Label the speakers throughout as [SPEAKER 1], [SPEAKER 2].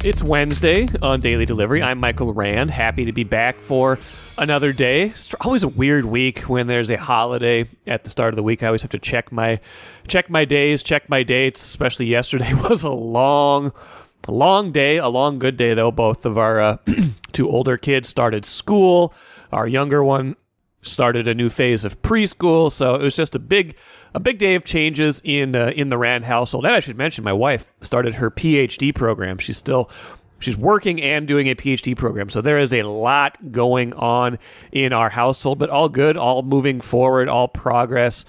[SPEAKER 1] It's Wednesday on Daily Delivery. I'm Michael Rand, happy to be back for another day. It's always a weird week when there's a holiday at the start of the week. I always have to check my days, check my dates, especially yesterday was a long day, a long good day though. Both of our two older kids started school. Our younger one started a new phase of preschool, so it was just a big day of changes in the Rand household. And I should mention, my wife started her PhD program. She's working and doing a PhD program, so there is a lot going on in our household, but all good, all moving forward, all progress.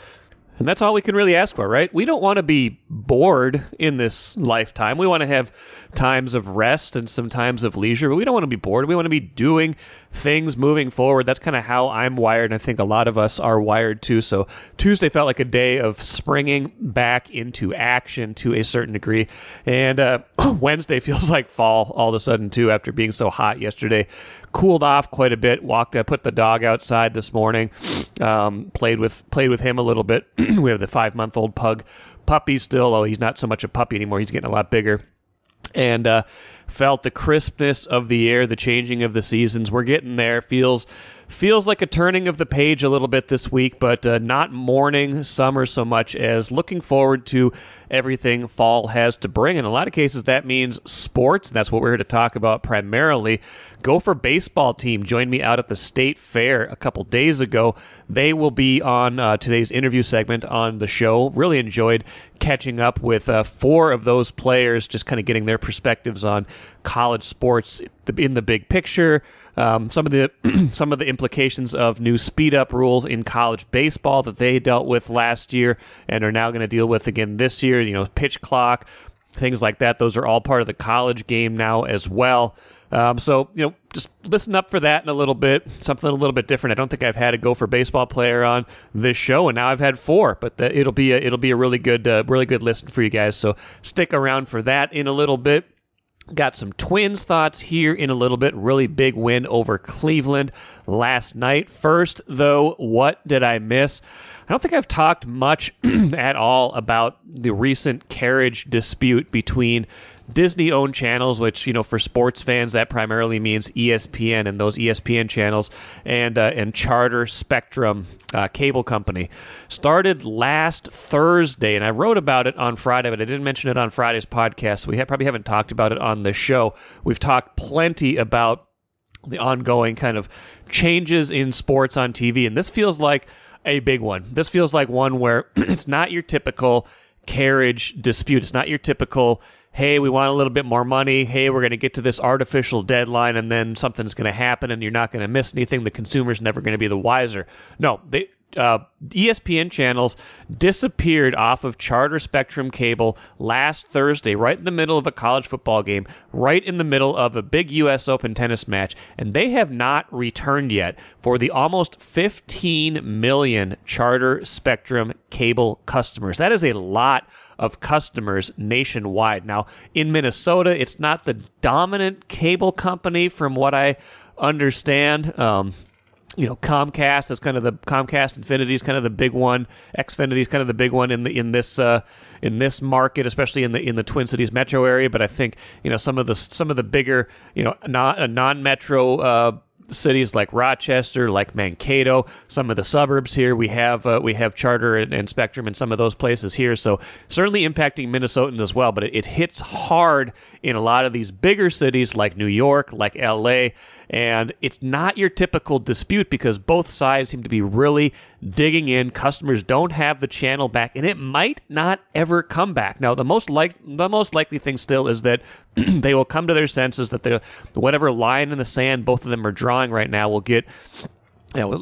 [SPEAKER 1] And that's all we can really ask for, right? We don't want to be bored in this lifetime. We want to have times of rest and some times of leisure, but we don't want to be bored. We want to be doing things, moving forward. That's kind of how I'm wired, and I think a lot of us are wired too. So Tuesday felt like a day of springing back into action to a certain degree. And Wednesday feels like fall all of a sudden too, after being so hot yesterday. Cooled off quite a bit. Put the dog outside this morning. Played with him a little bit. We have the 5-month-old puppy still. Oh, he's not so much a puppy anymore. He's getting a lot bigger. And felt the crispness of the air, the changing of the seasons. We're getting there. Feels like a turning of the page a little bit this week, but not mourning summer so much as looking forward to everything fall has to bring. In a lot of cases, that means sports, and that's what we're here to talk about primarily. Gopher baseball team joined me out at the State Fair a couple days ago. They will be on today's interview segment on the show. Really enjoyed catching up with 4 of those players, just kind of getting their perspectives on college sports in the big picture. Some of the implications of new speed up rules in college baseball that they dealt with last year and are now going to deal with again this year. Pitch clock, things like that. Those are all part of the college game now as well. So just listen up for that in a little bit. Something a little bit different. I don't think I've had a Gopher baseball player on this show, and now I've had 4. But it'll be a really good listen for you guys. So stick around for that in a little bit. Got some Twins thoughts here in a little bit. Really big win over Cleveland last night. First, though, what did I miss? I don't think I've talked much at all about the recent carriage dispute between Disney-owned channels, which, for sports fans, that primarily means ESPN and those ESPN channels, and Charter Spectrum cable company. Started last Thursday, and I wrote about it on Friday, but I didn't mention it on Friday's podcast, so we probably haven't talked about it on the show. We've talked plenty about the ongoing kind of changes in sports on TV, and this feels like a big one. This feels like one where it's not your typical carriage dispute. It's not your typical, hey, we want a little bit more money. Hey, we're going to get to this artificial deadline, and then something's going to happen, and you're not going to miss anything. The consumer's never going to be the wiser. No, ESPN channels disappeared off of Charter Spectrum cable last Thursday, right in the middle of a college football game, right in the middle of a big U.S. Open tennis match, and they have not returned yet for the almost 15 million Charter Spectrum cable customers. That is a lot of customers nationwide. Now, in Minnesota, it's not the dominant cable company from what I understand. Comcast is kind of Comcast Infinity is kind of the big one. Xfinity is kind of the big one in this market, especially in the Twin Cities metro area. But I think some of the bigger non-metro cities like Rochester, like Mankato, some of the suburbs here, we have Charter and Spectrum in some of those places here. So certainly impacting Minnesotans as well. But it hits hard in a lot of these bigger cities like New York, like LA. And it's not your typical dispute because both sides seem to be really digging in. Customers don't have the channel back, and it might not ever come back. Now, the most likely thing still is that they will come to their senses, that whatever line in the sand both of them are drawing right now will get.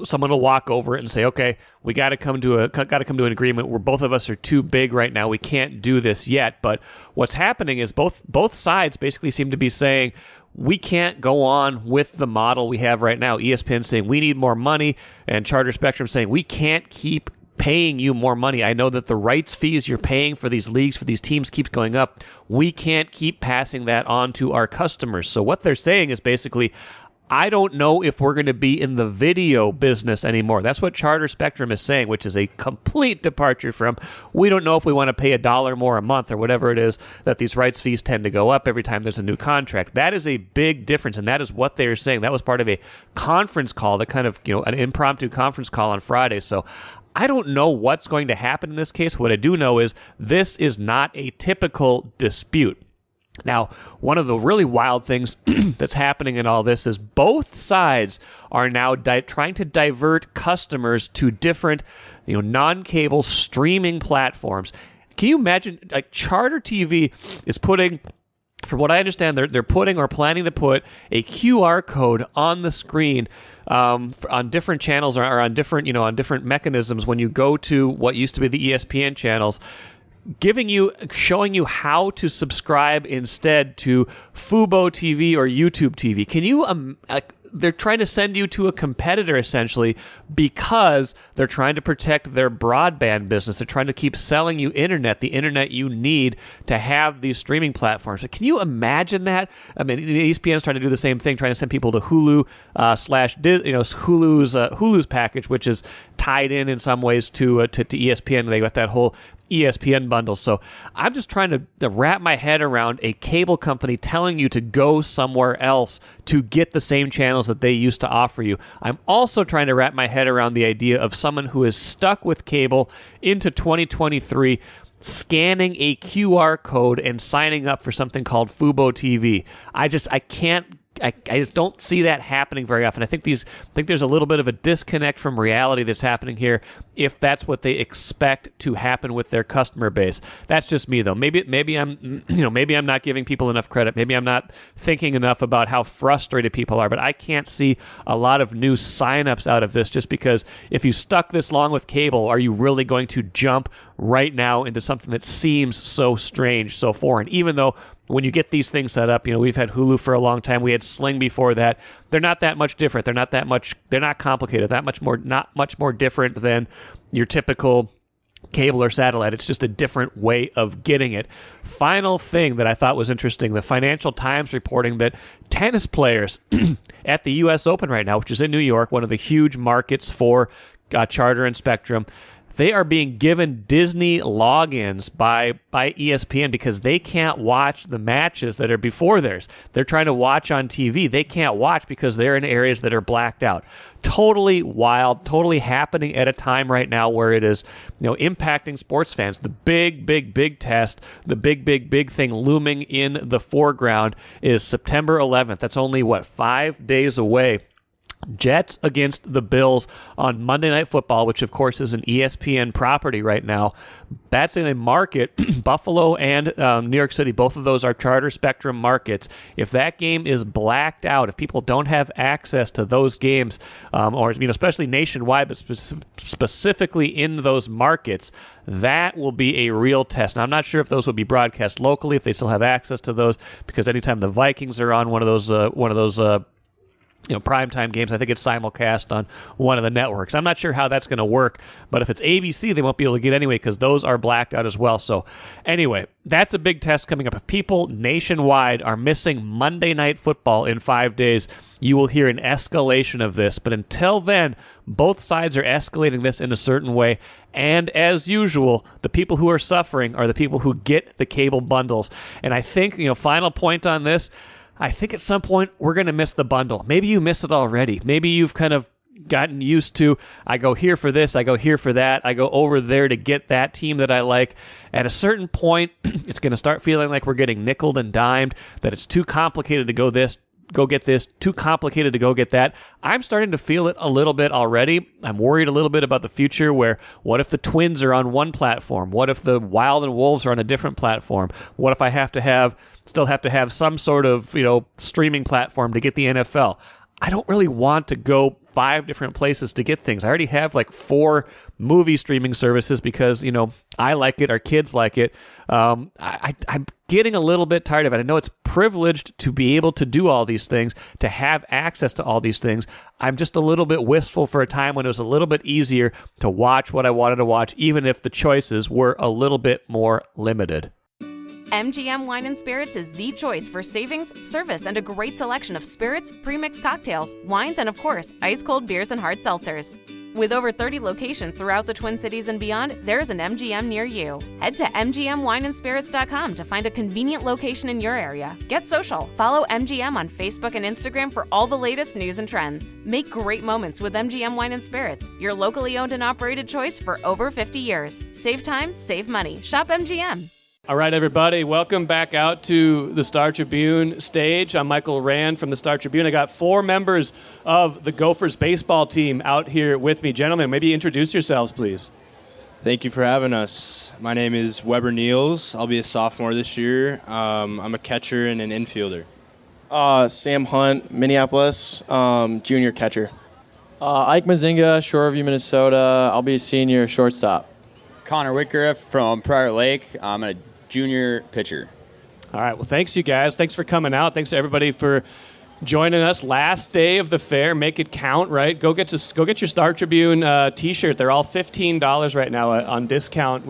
[SPEAKER 1] Someone will walk over it and say, "Okay, we got to come to an agreement where both of us are too big right now. We can't do this yet." But what's happening is both sides basically seem to be saying, we can't go on with the model we have right now. ESPN saying we need more money, and Charter Spectrum saying we can't keep paying you more money. I know that the rights fees you're paying for these leagues, for these teams, keeps going up. We can't keep passing that on to our customers. So what they're saying is basically, I don't know if we're going to be in the video business anymore. That's what Charter Spectrum is saying, which is a complete departure from, we don't know if we want to pay $1 more a month or whatever it is that these rights fees tend to go up every time there's a new contract. That is a big difference, and that is what they're saying. That was part of a conference call, an impromptu conference call on Friday. So I don't know what's going to happen in this case. What I do know is this is not a typical dispute. Now, one of the really wild things that's happening in all this is both sides are now trying to divert customers to different, non-cable streaming platforms. Can you imagine? Like, Charter TV is putting, from what I understand, they're putting or planning to put a QR code on the screen on different channels or on different, on different mechanisms when you go to what used to be the ESPN channels, showing you how to subscribe instead to Fubo TV or YouTube TV. Can you, they're trying to send you to a competitor essentially because they're trying to protect their broadband business. They're trying to keep selling you internet, the internet you need to have these streaming platforms. Can you imagine that? I mean, ESPN is trying to do the same thing, trying to send people to Hulu Hulu's package, which is tied in some ways to ESPN. They got that whole ESPN bundle. So I'm just trying to wrap my head around a cable company telling you to go somewhere else to get the same channels that they used to offer you. I'm also trying to wrap my head around the idea of someone who is stuck with cable into 2023 scanning a QR code and signing up for something called Fubo TV. I just don't see that happening very often. I think there's a little bit of a disconnect from reality that's happening here if that's what they expect to happen with their customer base. That's just me though. Maybe I'm not giving people enough credit. Maybe I'm not thinking enough about how frustrated people are, but I can't see a lot of new signups out of this just because if you stuck this long with cable, are you really going to jump right now into something that seems so strange, so foreign? Even though when you get these things set up, we've had Hulu for a long time. We had Sling before that. They're not that much different. They're not complicated. Not much more different than your typical cable or satellite. It's just a different way of getting it. Final thing that I thought was interesting, the Financial Times reporting that tennis players at the U.S. Open right now, which is in New York, one of the huge markets for Charter and Spectrum, they are being given Disney logins by ESPN because they can't watch the matches that are before theirs. They're trying to watch on TV. They can't watch because they're in areas that are blacked out. Totally wild, totally happening at a time right now where it is, impacting sports fans. The big test, the big thing looming in the foreground is September 11th. That's only, 5 days away. Jets against the Bills on Monday Night Football, which of course is an ESPN property right now. That's in a market, Buffalo and New York City, both of those are Charter Spectrum markets. If that game is blacked out, if people don't have access to those games, or especially nationwide, but specifically in those markets, that will be a real test. Now, I'm not sure if those will be broadcast locally, if they still have access to those, because anytime the Vikings are on one of those primetime games, I think it's simulcast on one of the networks. I'm not sure how that's going to work, but if it's ABC, they won't be able to get anyway because those are blacked out as well. So anyway, that's a big test coming up. If people nationwide are missing Monday Night Football in 5 days, you will hear an escalation of this. But until then, both sides are escalating this in a certain way. And as usual, the people who are suffering are the people who get the cable bundles. And I think, final point on this, I think at some point we're going to miss the bundle. Maybe you miss it already. Maybe you've kind of gotten used to, I go here for this, I go here for that, I go over there to get that team that I like. At a certain point, it's going to start feeling like we're getting nickeled and dimed, that it's too complicated to go get this, too complicated to go get that. I'm starting to feel it a little bit already. I'm worried a little bit about the future where what if the Twins are on one platform? What if the Wild and Wolves are on a different platform? What if I still have to have some sort of, streaming platform to get the NFL? I don't really want to go 5 different places to get things. I already have 4 movie streaming services because, I like it, our kids like it. I'm getting a little bit tired of it. I know it's privileged to be able to do all these things, to have access to all these things. I'm just a little bit wistful for a time when it was a little bit easier to watch what I wanted to watch, even if the choices were a little bit more limited.
[SPEAKER 2] MGM Wine and Spirits is the choice for savings, service, and a great selection of spirits, pre-mixed cocktails, wines, and of course, ice-cold beers and hard seltzers. With over 30 locations throughout the Twin Cities and beyond, there's an MGM near you. Head to mgmwineandspirits.com to find a convenient location in your area. Get social. Follow MGM on Facebook and Instagram for all the latest news and trends. Make great moments with MGM Wine and Spirits, your locally owned and operated choice for over 50 years. Save time, save money. Shop MGM.
[SPEAKER 1] All right, everybody, welcome back out to the Star Tribune stage. I'm Michael Rand from the Star Tribune. I got 4 members of the Gophers baseball team out here with me. Gentlemen, maybe introduce yourselves, please.
[SPEAKER 3] Thank you for having us. My name is Weber Niels. I'll be a sophomore this year. I'm a catcher and an infielder.
[SPEAKER 4] Sam Hunt, Minneapolis, junior catcher.
[SPEAKER 5] Ike Mazinga, Shoreview, Minnesota. I'll be a senior shortstop.
[SPEAKER 6] Connor Whitgriff from Prior Lake. I'm a junior pitcher.
[SPEAKER 1] All right. Well, thanks, you guys. Thanks for coming out. Thanks to everybody for joining us. Last day of the fair. Make it count, right? Go get your Star Tribune T-shirt. They're all $15 right now on discount.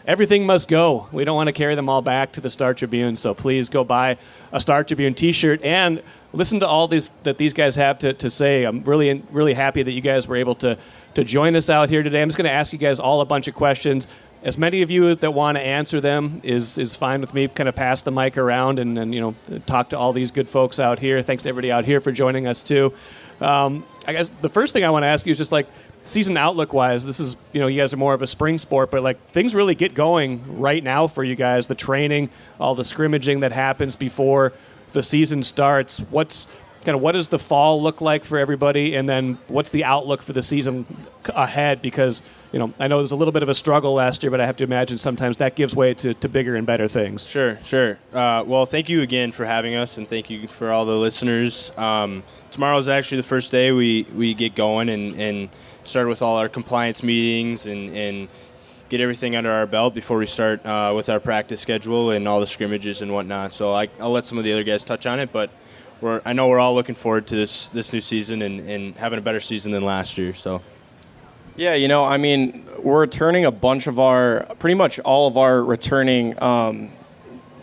[SPEAKER 1] Everything must go. We don't want to carry them all back to the Star Tribune, so please go buy a Star Tribune T-shirt and listen to all these guys have to say. I'm really, really happy that you guys were able to join us out here today. I'm just going to ask you guys all a bunch of questions. As many of you that want to answer them is fine with me. Kind of pass the mic around and talk to all these good folks out here. Thanks to everybody out here for joining us too. I guess the first thing I want to ask you is just like season outlook wise. This is you guys are more of a spring sport, but like things really get going right now for you guys. The training, all the scrimmaging that happens before the season starts. What does the fall look like for everybody, and then what's the outlook for the season ahead? Because I know there's a little bit of a struggle last year, but I have to imagine sometimes that gives way to bigger and better things.
[SPEAKER 3] Sure. Well, thank you again for having us, and thank you for all the listeners. Tomorrow is actually the first day we get going and start with all our compliance meetings and get everything under our belt before we start with our practice schedule and all the scrimmages and whatnot. So I'll let some of the other guys touch on it, but I know we're all looking forward to this new season and having a better season than last year. So,
[SPEAKER 4] yeah, we're returning pretty much all of our returning,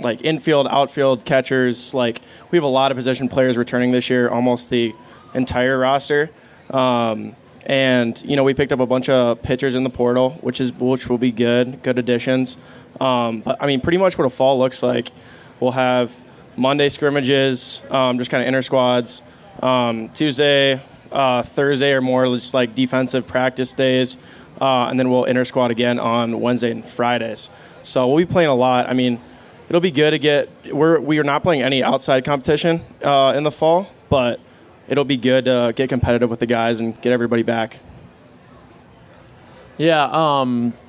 [SPEAKER 4] like infield, outfield catchers. Like we have a lot of position players returning this year, almost the entire roster. And we picked up a bunch of pitchers in the portal, which will be good additions. But pretty much what a fall looks like, we'll have Monday scrimmages, just kind of inter squads. Tuesday, Thursday are more just like defensive practice days, and then we'll inter squad again on Wednesday and Fridays. So we'll be playing a lot. It'll be good to we are not playing any outside competition in the fall, but it'll be good to get competitive with the guys and get everybody back.
[SPEAKER 5] Yeah,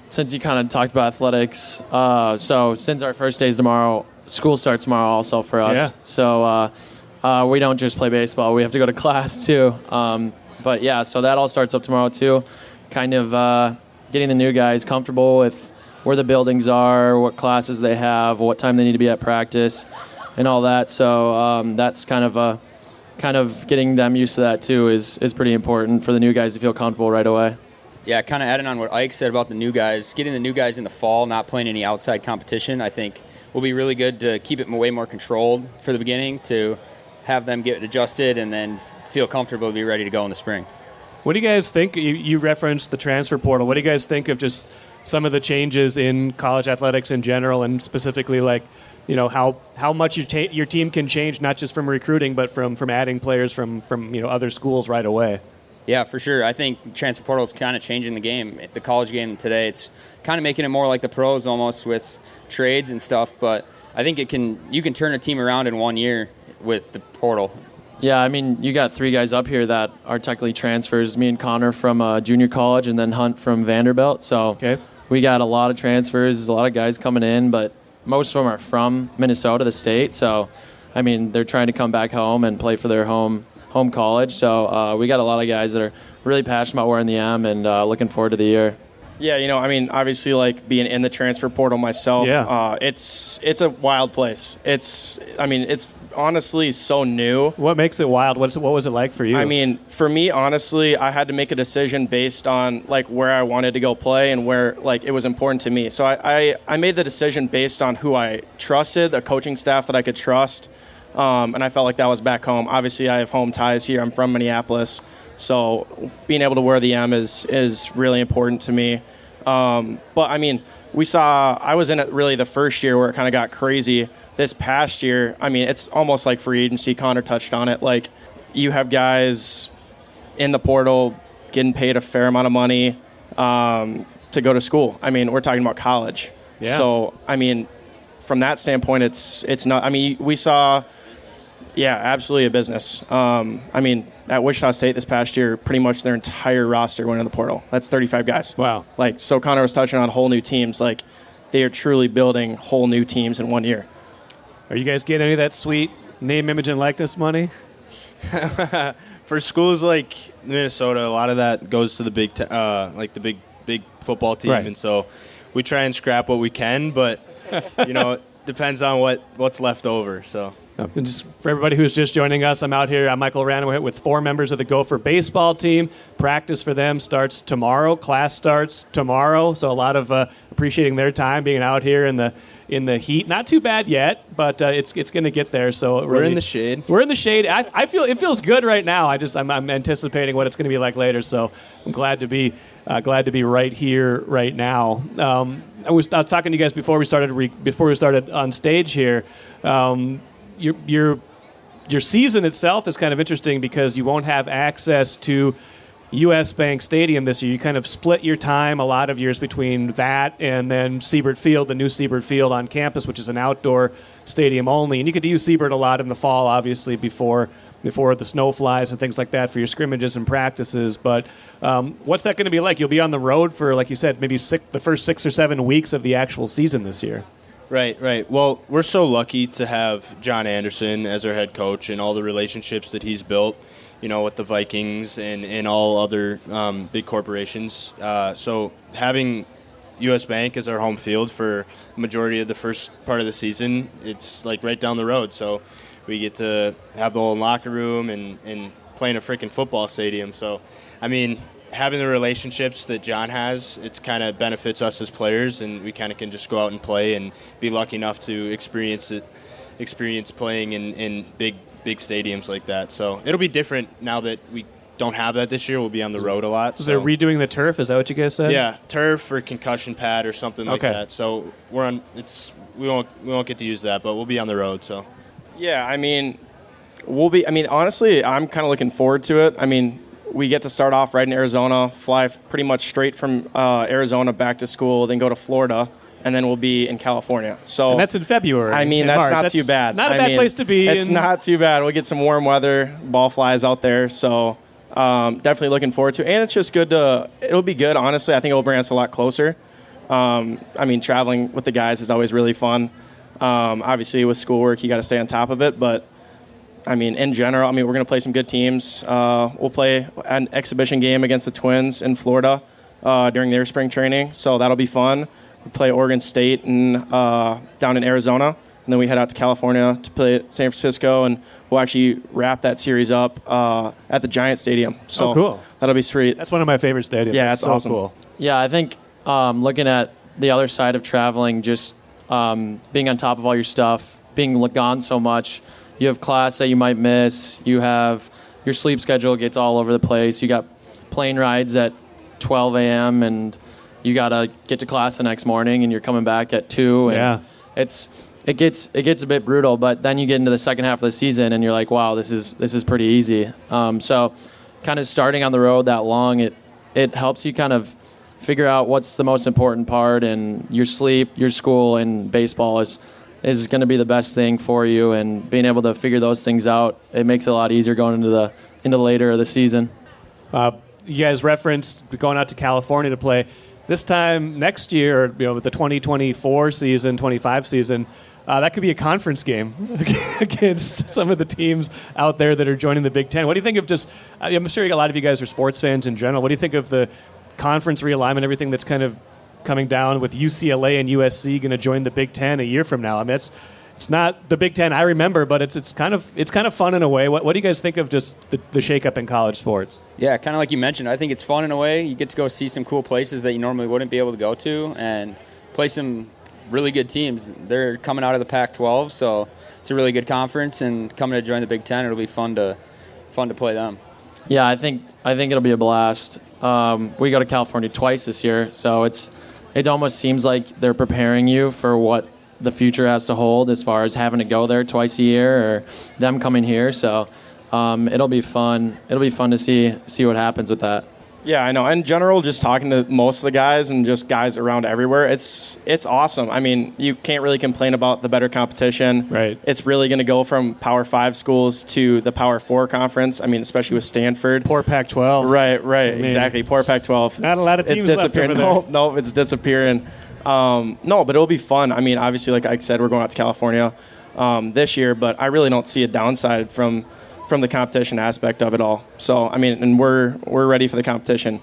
[SPEAKER 5] since you kind of talked about athletics, so since our first day is tomorrow, school starts tomorrow also for us.
[SPEAKER 1] Yeah.
[SPEAKER 5] So we don't just play baseball. We have to go to class too. But yeah, so that all starts up tomorrow too. Kind of getting the new guys comfortable with where the buildings are, what classes they have, what time they need to be at practice, and all that. So that's kind of getting them used to that too is pretty important for the new guys to feel comfortable right away.
[SPEAKER 6] Yeah, kind of adding on what Ike said about the new guys, getting the new guys in the fall, not playing any outside competition, I think will be really good to keep it way more controlled for the beginning, to have them get adjusted and then feel comfortable to be ready to go in the spring.
[SPEAKER 1] What do you guys think? You referenced the transfer portal. What do you guys think of just some of the changes in college athletics in general, and specifically how much your team can change, not just from recruiting, but from adding players from other schools right away?
[SPEAKER 6] Yeah, for sure. I think transfer portal is kind of changing the game, the college game today. It's kind of making it more like the pros almost with trades and stuff. But I think you can turn a team around in 1 year with the portal.
[SPEAKER 5] Yeah, you got 3 guys up here that are technically transfers. Me and Connor from junior college, and then Hunt from Vanderbilt. So
[SPEAKER 1] okay.
[SPEAKER 5] We got a lot of transfers. There's a lot of guys coming in, but most of them are from Minnesota, the state. So, they're trying to come back home and play for their home college. So we got a lot of guys that are really passionate about wearing the M and looking forward to the year.
[SPEAKER 4] Yeah, obviously, like being in the transfer portal myself,
[SPEAKER 1] yeah.
[SPEAKER 4] It's a wild place. It's honestly so new.
[SPEAKER 1] What makes it wild? What was it like for you?
[SPEAKER 4] I mean, for me, honestly, I had to make a decision based on like where I wanted to go play and where like it was important to me. So I made the decision based on who I trusted, the coaching staff that I could trust, and I felt like that was back home. Obviously, I have home ties here. I'm from Minneapolis, so being able to wear the M is really important to me. But I mean, I was in it really the first year where it kind of got crazy. This past year, I mean, it's almost like free agency. Connor touched on it. Like, you have guys in the portal getting paid a fair amount of money to go to school. I mean, we're talking about college.
[SPEAKER 1] Yeah.
[SPEAKER 4] So, I mean, from that standpoint, it's not. I mean, we saw, absolutely a business. I mean, at Wichita State this past year, pretty much their entire roster went in the portal. That's 35 guys.
[SPEAKER 1] Wow.
[SPEAKER 4] Like, so Connor was touching on whole new teams. Like, they are truly building whole new teams in 1 year.
[SPEAKER 1] Are you guys getting any of that sweet name, image, and likeness money?
[SPEAKER 3] For schools like Minnesota, a lot of that goes to the big football team,
[SPEAKER 1] right.
[SPEAKER 3] And so we try and scrap what we can, but it depends on what's left over. So.
[SPEAKER 1] And just for everybody who's just joining us, I'm out here. I'm Michael Ranaway with 4 members of the Gopher baseball team. Practice for them starts tomorrow. Class starts tomorrow. So a lot of appreciating their time being out here in the heat. Not too bad yet, but it's going to get there. So
[SPEAKER 3] we're in the shade.
[SPEAKER 1] We're in the shade. I feel it feels good right now. I'm anticipating what it's going to be like later. So I'm glad to be right here right now. I was talking to you guys before we started on stage here. Your season itself is kind of interesting because you won't have access to U.S. Bank Stadium this year. You kind of split your time a lot of years between that and then Siebert Field, the new Siebert Field on campus, which is an outdoor stadium only. And you could use Siebert a lot in the fall, obviously, before the snow flies and things like that for your scrimmages and practices. But what's that going to be like? You'll be on the road for, like you said, maybe the first 6 or 7 weeks of the actual season this year.
[SPEAKER 3] Right. Well, we're so lucky to have John Anderson as our head coach and all the relationships that he's built, with the Vikings and all other big corporations. So having U.S. Bank as our home field for the majority of the first part of the season, it's like right down the road. So we get to have the whole locker room and play in a freaking football stadium. So, I mean, having the relationships that John has, it's kind of benefits us as players, and we kind of can just go out and play and be lucky enough to experience playing in big stadiums like that. So it'll be different now that we don't have that this year. We'll be on the road a lot.
[SPEAKER 1] So they're redoing the turf. Is that what you guys said?
[SPEAKER 3] Yeah, turf or concussion pad or something like that. So we won't get to use that, but we'll be on the road. So
[SPEAKER 4] yeah, I mean, honestly, I'm kind of looking forward to it. I mean, we get to start off right in Arizona, fly pretty much straight from Arizona back to school, then go to Florida, and then we'll be in California.
[SPEAKER 1] And that's in February.
[SPEAKER 4] I mean, that's not too bad.
[SPEAKER 1] Not a bad place to be.
[SPEAKER 4] It's not too bad. We'll get some warm weather, ball flies out there, so definitely looking forward to it. And it's just it'll be good, honestly. I think it will bring us a lot closer. I mean, traveling with the guys is always really fun. Obviously, with schoolwork, you got to stay on top of it, but I mean, in general, we're going to play some good teams. We'll play an exhibition game against the Twins in Florida during their spring training, so that'll be fun. We play Oregon State down in Arizona, and then we head out to California to play San Francisco, and we'll actually wrap that series up at the Giant Stadium. So
[SPEAKER 1] cool.
[SPEAKER 4] That'll be sweet.
[SPEAKER 1] That's one of my favorite stadiums.
[SPEAKER 4] Yeah, it's
[SPEAKER 1] so
[SPEAKER 4] awesome.
[SPEAKER 1] Cool.
[SPEAKER 5] Yeah, I think looking at the other side of traveling, just being on top of all your stuff, being gone so much. You have class that you might miss. You have your sleep schedule gets all over the place. You got plane rides at 12 a.m. and you got to get to class the next morning and you're coming back at 2. And it gets a bit brutal, but then you get into the second half of the season and you're like, wow, this is pretty easy. So kind of starting on the road that long, it helps you kind of figure out what's the most important part, and your sleep, your school, and baseball is going to be the best thing for you, and being able to figure those things out, it makes it a lot easier going into the later of the season.
[SPEAKER 1] You guys referenced going out to California to play. This time next year, with the 2024 season, 25 season, that could be a conference game against some of the teams out there that are joining the Big Ten. What do you think of I'm sure a lot of you guys are sports fans in general. What do you think of the conference realignment, everything that's kind of coming down with UCLA and USC going to join the Big Ten a year from now? it's not the Big Ten I remember, but it's kind of fun in a way. What do you guys think of just the shakeup in college sports?
[SPEAKER 6] Yeah, kind of like you mentioned. I think it's fun in a way. You get to go see some cool places that you normally wouldn't be able to go to and play some really good teams. They're coming out of the Pac-12, so it's a really good conference. And coming to join the Big Ten, it'll be fun to play them.
[SPEAKER 5] Yeah, I think it'll be a blast. We go to California twice this year, so it almost seems like they're preparing you for what the future has to hold as far as having to go there twice a year or them coming here. So it'll be fun. It'll be fun to see what happens with that.
[SPEAKER 4] Yeah, I know. In general, just talking to most of the guys and just guys around everywhere, it's awesome. I mean, you can't really complain about the better competition.
[SPEAKER 1] Right.
[SPEAKER 4] It's really going to go from Power 5 schools to the Power 4 conference. I mean, especially with Stanford.
[SPEAKER 1] Poor Pac-12.
[SPEAKER 4] Right, exactly. Poor Pac-12.
[SPEAKER 1] Not a lot of teams
[SPEAKER 4] it's disappearing.
[SPEAKER 1] left over there.
[SPEAKER 4] No, it's disappearing. No, but it'll be fun. I mean, obviously, like I said, we're going out to California this year, but I really don't see a downside from the competition aspect of it all. So, I mean, and we're ready for the competition.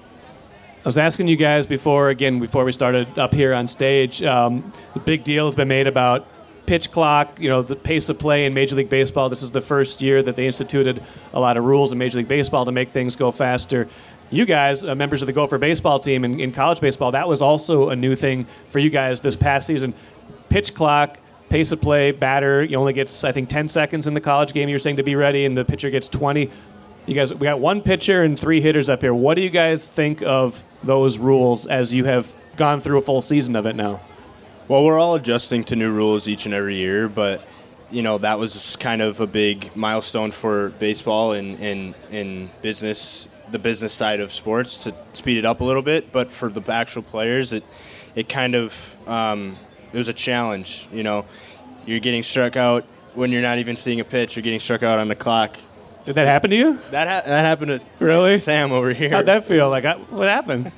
[SPEAKER 1] I was asking you guys before we started up here on stage, the big deal has been made about pitch clock, the pace of play in Major League Baseball. This is the first year that they instituted a lot of rules in Major League Baseball to make things go faster. You guys, members of the Gopher baseball team in college baseball, that was also a new thing for you guys this past season. Pitch clock, pace of play, batter, you only gets, I think, 10 seconds in the college game you're saying to be ready, and the pitcher gets 20. You guys, we got one pitcher and 3 hitters up here. What do you guys think of those rules as you have gone through a full season of it now?
[SPEAKER 3] Well, we're all adjusting to new rules each and every year, but that was kind of a big milestone for baseball and business, the business side of sports, to speed it up a little bit. But for the actual players, it kind of it was a challenge. You're getting struck out when you're not even seeing a pitch. You're getting struck out on the clock.
[SPEAKER 1] Did that happen to you?
[SPEAKER 3] That happened to
[SPEAKER 1] really?
[SPEAKER 3] Sam over here.
[SPEAKER 1] How'd that feel? What happened?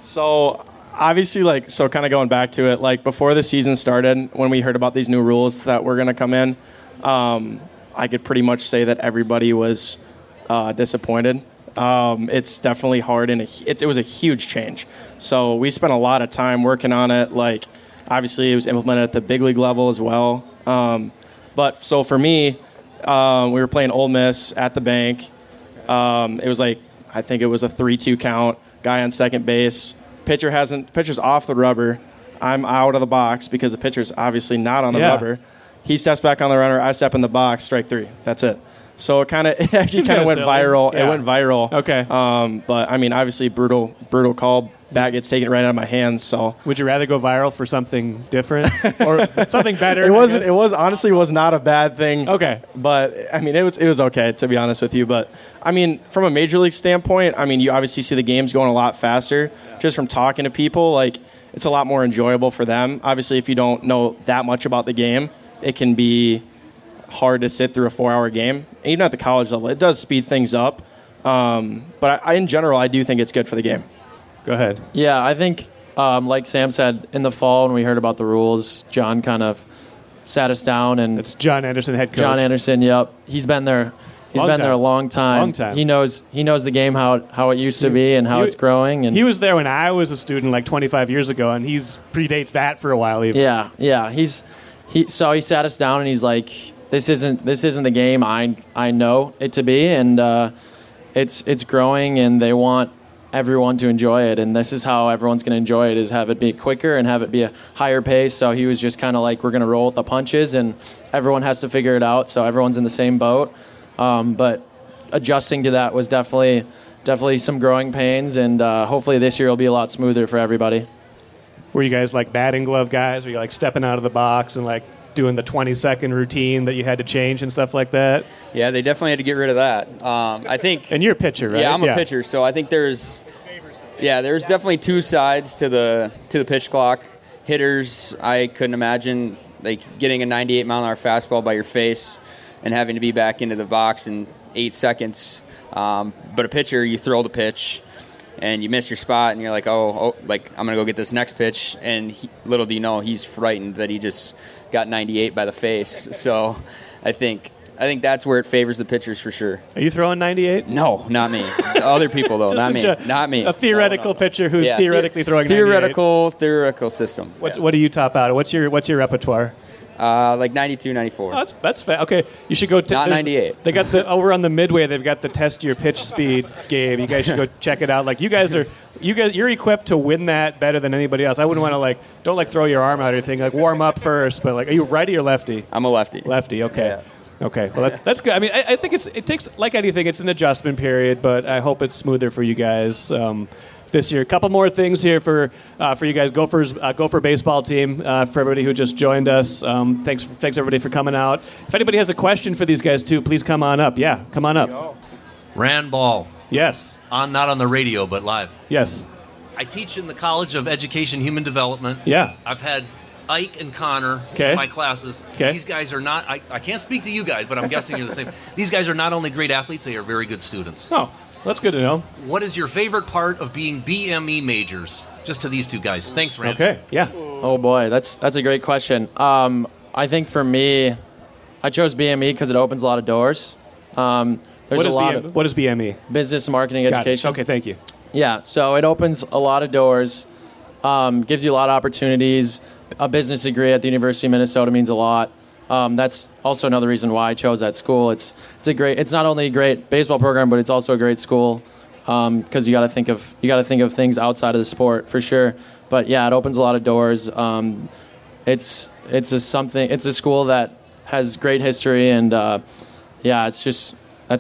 [SPEAKER 4] So obviously, kind of going back to it, before the season started, when we heard about these new rules that were going to come in, I could pretty much say that everybody was disappointed. It's definitely hard, and it was a huge change. So we spent a lot of time working on it. Obviously, it was implemented at the big league level as well. But so for me, we were playing Ole Miss at the bank. It was I think it was a 3-2 count. Guy on second base. Pitcher's off the rubber. I'm out of the box because the pitcher's obviously not on the rubber. He steps back on the runner. I step in the box. Strike 3. That's it. So it actually kind of went viral. Yeah. It went viral.
[SPEAKER 1] Okay.
[SPEAKER 4] But I mean, obviously, brutal call. Bat gets taken right out of my hands. So
[SPEAKER 1] would you rather go viral for something different or something better?
[SPEAKER 4] It wasn't. It was honestly was not a bad thing.
[SPEAKER 1] Okay.
[SPEAKER 4] But I mean, it was okay, to be honest with you. But I mean, from a major league standpoint, I mean, you obviously see the games going a lot faster. Yeah. Just from talking to people, it's a lot more enjoyable for them. Obviously, if you don't know that much about the game, it can be hard to sit through a 4-hour game. Even at the college level, it does speed things up. But in general, I do think it's good for the game.
[SPEAKER 1] Go ahead.
[SPEAKER 5] Yeah, I think, like Sam said, in the fall when we heard about the rules, John kind of sat us down. And
[SPEAKER 1] it's John Anderson, head coach.
[SPEAKER 5] John Anderson, yep. He's been there. He's been there a long time.
[SPEAKER 1] Long time.
[SPEAKER 5] He knows the game, how it used to be and how it's growing. And
[SPEAKER 1] he was there when I was a student 25 years ago, and he's predates that for a while even.
[SPEAKER 5] Yeah. So he sat us down and he's like, this isn't the game I know it to be, and it's growing, and they want everyone to enjoy it, and this is how everyone's going to enjoy it, is have it be quicker and have it be a higher pace. So he was just kind of we're going to roll with the punches, and everyone has to figure it out, so everyone's in the same boat. But adjusting to that was definitely some growing pains, and hopefully this year will be a lot smoother for everybody.
[SPEAKER 1] Were you guys batting glove guys? Were you stepping out of the box and doing the 20-second routine that you had to change and stuff like that?
[SPEAKER 6] Yeah, they definitely had to get rid of that. I think.
[SPEAKER 1] And you're a pitcher, right?
[SPEAKER 6] Yeah, I'm a pitcher, so I think there's definitely two sides to the pitch clock. Hitters, I couldn't imagine getting a 98-mile-an-hour fastball by your face and having to be back into the box in 8 seconds. But a pitcher, you throw the pitch and you miss your spot, and you're I'm gonna go get this next pitch, and little do you know, he's frightened that he just got 98 by the face. So I think that's where it favors the pitchers for sure.
[SPEAKER 1] Are you throwing 98?
[SPEAKER 6] No, not me. Other people though, not me.
[SPEAKER 1] A theoretical pitcher who's theoretically throwing 98.
[SPEAKER 6] Theoretical system.
[SPEAKER 1] What do you top out? What's your repertoire?
[SPEAKER 6] Like 92, 94.
[SPEAKER 1] Oh, that's fair. Okay, you should go.
[SPEAKER 6] Not 98.
[SPEAKER 1] They got over on the Midway. They've got the test your pitch speed game. You guys should go check it out. Like you're equipped to win that better than anybody else. I wouldn't want to don't throw your arm out or anything. Like warm up first, but are you righty or lefty?
[SPEAKER 6] I'm a lefty.
[SPEAKER 1] Lefty. Okay.
[SPEAKER 6] Yeah.
[SPEAKER 1] Okay. Well, that's good. I mean, I think it takes, like anything, it's an adjustment period, but I hope it's smoother for you guys. This year. A couple more things here for you guys. Gophers, Gopher baseball team. For everybody who just joined us, thanks everybody for coming out. If anybody has a question for these guys too, please come on up. Yeah, come on up.
[SPEAKER 7] Rand Ball.
[SPEAKER 1] Yes.
[SPEAKER 7] Not on the radio, but live.
[SPEAKER 1] Yes.
[SPEAKER 7] I teach in the College of Education Human Development.
[SPEAKER 1] Yeah.
[SPEAKER 7] I've had Ike and Connor
[SPEAKER 1] in
[SPEAKER 7] my classes.
[SPEAKER 1] Okay.
[SPEAKER 7] These guys are not. I can't speak to you guys, but I'm guessing you're the same. These guys are not only great athletes; they are very good students.
[SPEAKER 1] Oh. That's good to know.
[SPEAKER 7] What is your favorite part of being BME majors? Just to these two guys. Thanks, Rand.
[SPEAKER 1] Okay, yeah.
[SPEAKER 5] Oh boy, that's a great question. I think for me, I chose BME because it opens a lot of doors. There's
[SPEAKER 1] what is BME?
[SPEAKER 5] Business Marketing Education.
[SPEAKER 1] Okay, thank you.
[SPEAKER 5] Yeah, so it opens a lot of doors, gives you a lot of opportunities. A business degree at the University of Minnesota means a lot. That's also another reason why I chose that school. It's not only a great baseball program, but it's also a great school because you got to think of things outside of the sport for sure. But yeah, it opens a lot of doors. It's a school that has great history, and that's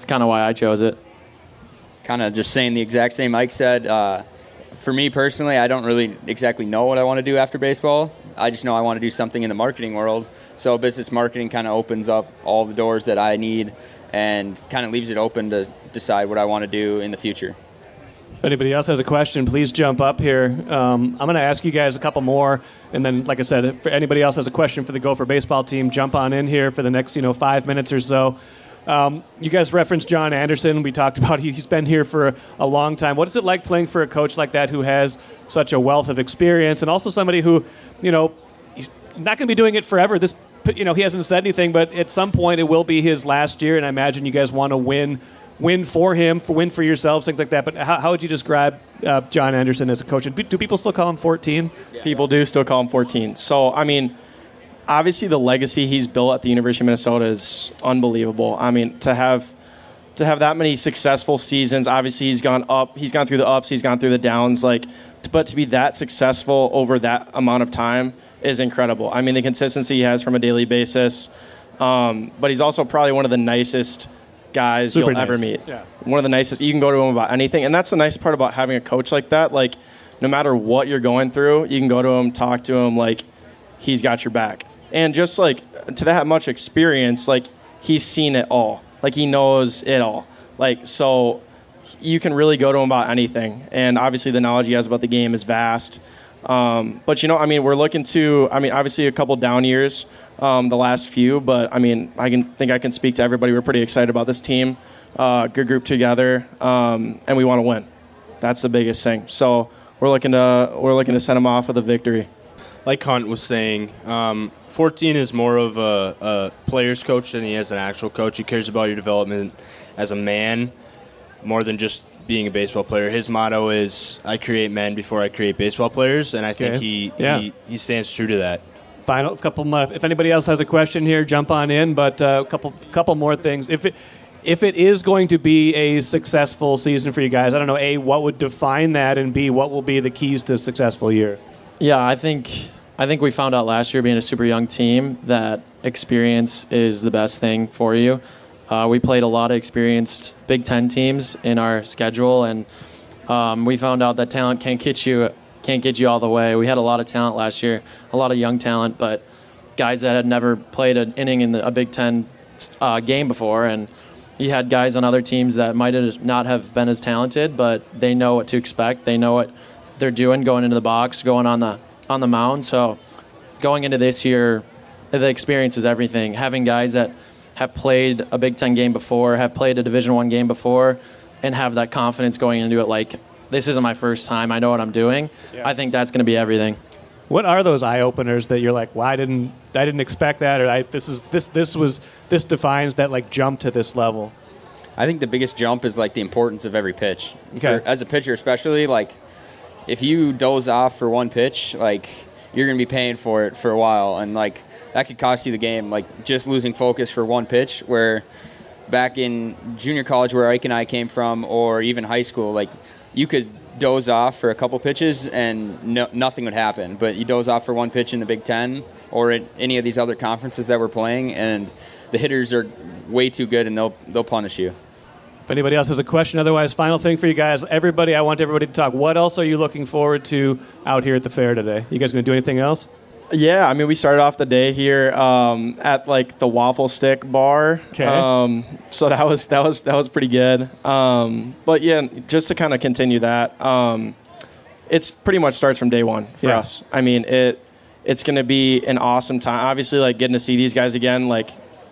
[SPEAKER 5] kind of why I chose it.
[SPEAKER 6] Kind of just saying the exact same Mike said. For me personally, I don't really exactly know what I want to do after baseball. I just know I want to do something in the marketing world. So business marketing kind of opens up all the doors that I need and kind of leaves it open to decide what I want to do in the future.
[SPEAKER 1] If anybody else has a question, please jump up here. I'm going to ask you guys a couple more, and then, like I said, if anybody else has a question for the Gopher baseball team, jump on in here for the next 5 minutes or so. You guys referenced John Anderson. We talked about he's been here for a long time. What is it like playing for a coach like that who has such a wealth of experience, and also somebody who, he's not going to be doing it forever. He hasn't said anything, but at some point it will be his last year, and I imagine you guys want to win for him, win for yourselves, things like that. But how would you describe John Anderson as a coach? And do people still call him 14?
[SPEAKER 4] People do still call him 14. So, I mean, obviously the legacy he's built at the University of Minnesota is unbelievable. I mean, to have that many successful seasons, obviously he's gone through the ups, he's gone through the downs, but to be that successful over that amount of time is incredible. I mean, the consistency he has from a daily basis, but he's also probably one of the nicest guys you'll ever meet.
[SPEAKER 1] Yeah.
[SPEAKER 4] One of the nicest. You can go to him about anything, and that's the nice part about having a coach like that. No matter what you're going through, you can go to him, talk to him, he's got your back. And just to that much experience, he's seen it all. He knows it all. So you can really go to him about anything. And obviously the knowledge he has about the game is vast. But we're looking to, obviously a couple down years, the last few, but I can speak to everybody. We're pretty excited about this team, good group together, and we want to win. That's the biggest thing. So we're looking to send them off with a victory.
[SPEAKER 3] Like Hunt was saying, 14 is more of a player's coach than he is an actual coach. He cares about your development as a man more than just being a baseball player. His motto is, I create men before I create baseball players, and I think he stands true to that.
[SPEAKER 1] Final couple more. If anybody else has a question here, jump on in, but a couple more things. If it is going to be a successful season for you guys, I don't know, A, what would define that, and B, what will be the keys to a successful year?
[SPEAKER 5] Yeah, I think we found out last year, being a super young team, that experience is the best thing for you. We played a lot of experienced Big Ten teams in our schedule, and we found out that talent can't get you all the way. We had a lot of talent last year, a lot of young talent, but guys that had never played an inning in a Big Ten game before, and you had guys on other teams that might not have been as talented, but they know what to expect. They know what they're doing going into the box, going on the mound. So going into this year, the experience is everything. Having guys that have played a Big Ten game before, have played a Division I game before, and have that confidence going into it, this isn't my first time, I know what I'm doing. Yeah. I think that's going to be everything.
[SPEAKER 1] What are those eye openers that you're like, well, I didn't expect that, or this defines that jump to this level?
[SPEAKER 6] I think the biggest jump is the importance of every pitch.
[SPEAKER 1] Okay.
[SPEAKER 6] As a pitcher, especially if you doze off for one pitch, you're going to be paying for it for a while, and that could cost you the game, like just losing focus for one pitch, where back in junior college where Ike and I came from, or even high school, like you could doze off for a couple pitches and nothing would happen. But you doze off for one pitch in the Big Ten or at any of these other conferences that we're playing, and the hitters are way too good, and they'll punish you.
[SPEAKER 1] If anybody else has a question, otherwise, final thing for you guys. I want everybody to talk. What else are you looking forward to out here at the fair today? You guys going to do anything else?
[SPEAKER 4] Yeah, I mean, we started off the day here at like the Waffle Stick Bar.
[SPEAKER 1] Okay.
[SPEAKER 4] So that was pretty good. But yeah, just to kind of continue that, it's pretty much starts from day one for us. I mean, it's going to be an awesome time. Obviously, like getting to see these guys again. Like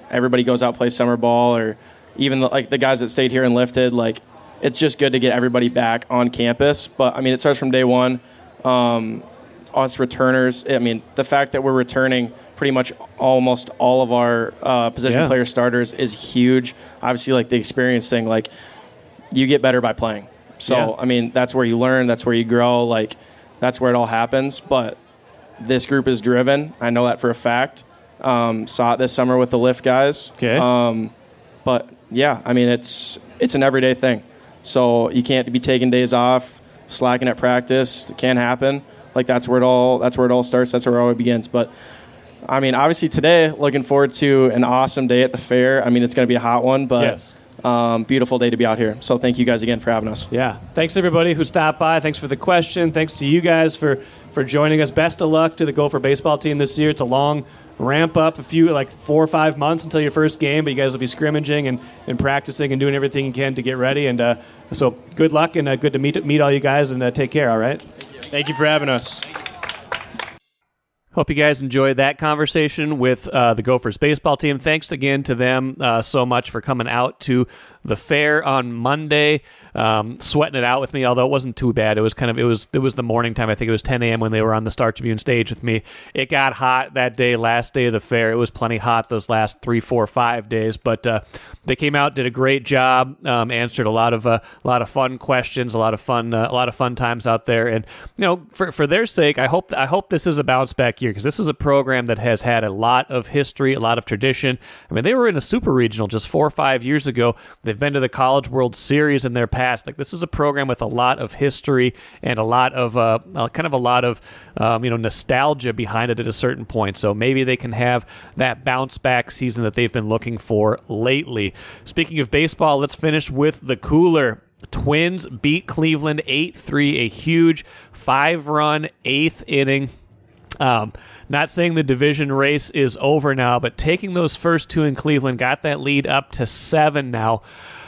[SPEAKER 4] everybody goes out play summer ball, or even the guys that stayed here and lifted. Like it's just good to get everybody back on campus. But I mean, it starts from day one. Us returners, I mean, the fact that we're returning pretty much almost all of our position player starters is huge. Obviously, like the experience thing, like you get better by playing. So, I mean, that's where you learn, that's where you grow, like that's where it all happens. But this group is driven. I know that for a fact. Saw it this summer with the lift guys.
[SPEAKER 1] Okay.
[SPEAKER 4] But yeah, I mean, it's an everyday thing. So you can't be taking days off, slacking at practice. It can't happen. Like that's where it all starts. That's where it all begins. But I mean, obviously today, looking forward to an awesome day at the fair. I mean, it's going to be a hot one, but beautiful day to be out here. So thank you guys again for having us.
[SPEAKER 1] Yeah. Thanks everybody who stopped by. Thanks for the question. Thanks to you guys for joining us. Best of luck to the Gopher baseball team this year. It's a long ramp up, 4 or 5 months until your first game, but you guys will be scrimmaging and practicing and doing everything you can to get ready. And so good luck and good to meet all you guys, and take care. All right.
[SPEAKER 3] Thank you for having us.
[SPEAKER 1] Hope you guys enjoyed that conversation with the Gophers baseball team. Thanks again to them so much for coming out to the fair on Monday, sweating it out with me, although it wasn't too bad. It was the morning time. I think it was 10 a.m. when they were on the Star Tribune stage with me. It got hot that day, last day of the fair. It was plenty hot those last 3, 4, 5 days, but they came out, did a great job, answered a lot of fun questions, a lot of fun times out there. And for their sake, I hope this is a bounce back year, because this is a program that has had a lot of history, a lot of tradition. I mean, they were in a super regional just 4 or 5 years ago. They've been to the College World Series in their past. Like, this is a program with a lot of history and a lot of nostalgia behind it at a certain point. So maybe they can have that bounce back season that they've been looking for lately. Speaking of baseball, let's finish with the cooler. Twins beat Cleveland 8-3, a huge 5-run 8th inning. Not saying the division race is over now, but taking those first 2 in Cleveland got that lead up to 7 now.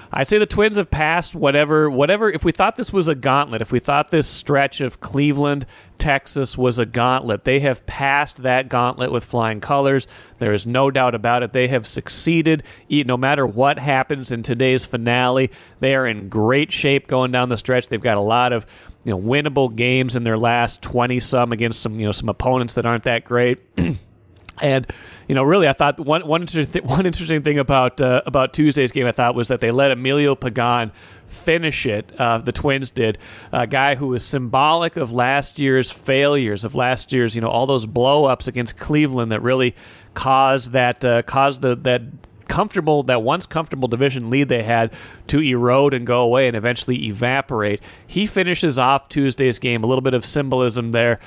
[SPEAKER 1] I'd say the Twins have passed whatever. If we thought this was a gauntlet, if we thought this stretch of Cleveland, Texas was a gauntlet, they have passed that gauntlet with flying colors. There is no doubt about it. They have succeeded. No matter what happens in today's finale, they are in great shape going down the stretch. They've got a lot of winnable games in their last 20-some against some opponents that aren't that great. And really, I thought one interesting thing about Tuesday's game, I thought, was that they let Emilio Pagan finish it. The Twins did. A guy who was symbolic of last year's failures, of last year's all those blow-ups against Cleveland that really caused that once comfortable division lead they had to erode and go away and eventually evaporate. He finishes off Tuesday's game. A little bit of symbolism there.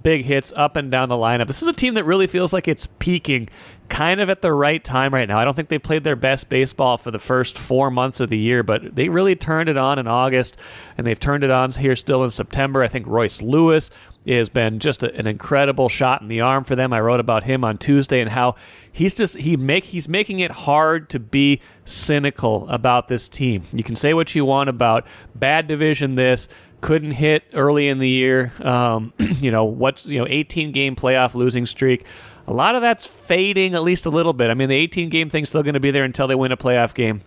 [SPEAKER 1] Big hits up and down the lineup. This is a team that really feels like it's peaking kind of at the right time right now. I don't think they played their best baseball for the first 4 months of the year, but they really turned it on in August, and they've turned it on here still in September. I think Royce Lewis has been just an incredible shot in the arm for them. I wrote about him on Tuesday and how he's making it hard to be cynical about this team. You can say what you want about bad division, this couldn't hit early in the year, 18-game playoff losing streak. A lot of that's fading at least a little bit. I mean, the 18-game thing's still going to be there until they win a playoff game.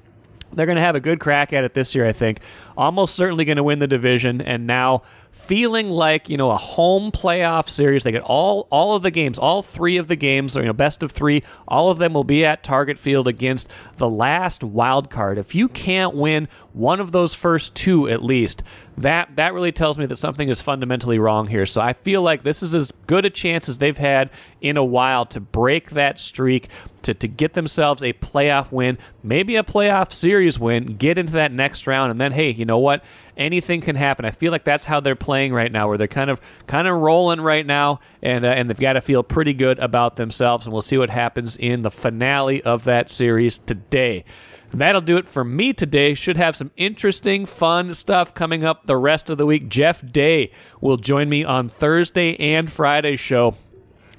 [SPEAKER 1] They're going to have a good crack at it this year, I think. Almost certainly going to win the division, and now feeling like, a home playoff series. They get all of the games, all 3 of the games, or best of 3. All of them will be at Target Field against the last wild card. If you can't win one of those first 2 at least, that really tells me that something is fundamentally wrong here. So I feel like this is as good a chance as they've had in a while to break that streak, to get themselves a playoff win, maybe a playoff series win, get into that next round, and then, hey, you know what? Anything can happen. I feel like that's how they're playing right now, where they're kind of rolling right now, and they've got to feel pretty good about themselves, and we'll see what happens in the finale of that series today. That'll do it for me today. Should have some interesting, fun stuff coming up the rest of the week. Jeff Day will join me on Thursday and Friday show.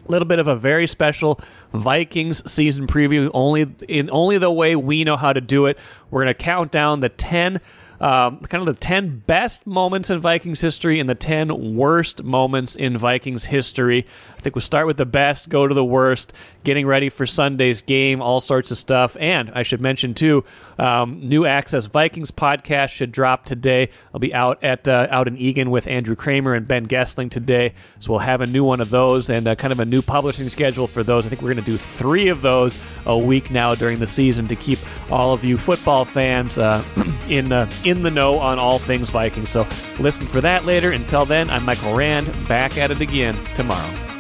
[SPEAKER 1] A little bit of a very special Vikings season preview, only the way we know how to do it. We're going to count down the 10 best moments in Vikings history and the 10 worst moments in Vikings history. I think we'll start with the best, go to the worst, getting ready for Sunday's game, all sorts of stuff. And I should mention, too, New Access Vikings podcast should drop today. I'll be out in Eagan with Andrew Kramer and Ben Gessling today, so we'll have a new one of those and kind of a new publishing schedule for those. I think we're going to do 3 of those a week now during the season to keep all of you football fans in the know on all things Vikings. So listen for that later. Until then, I'm Michael Rand, back at it again tomorrow.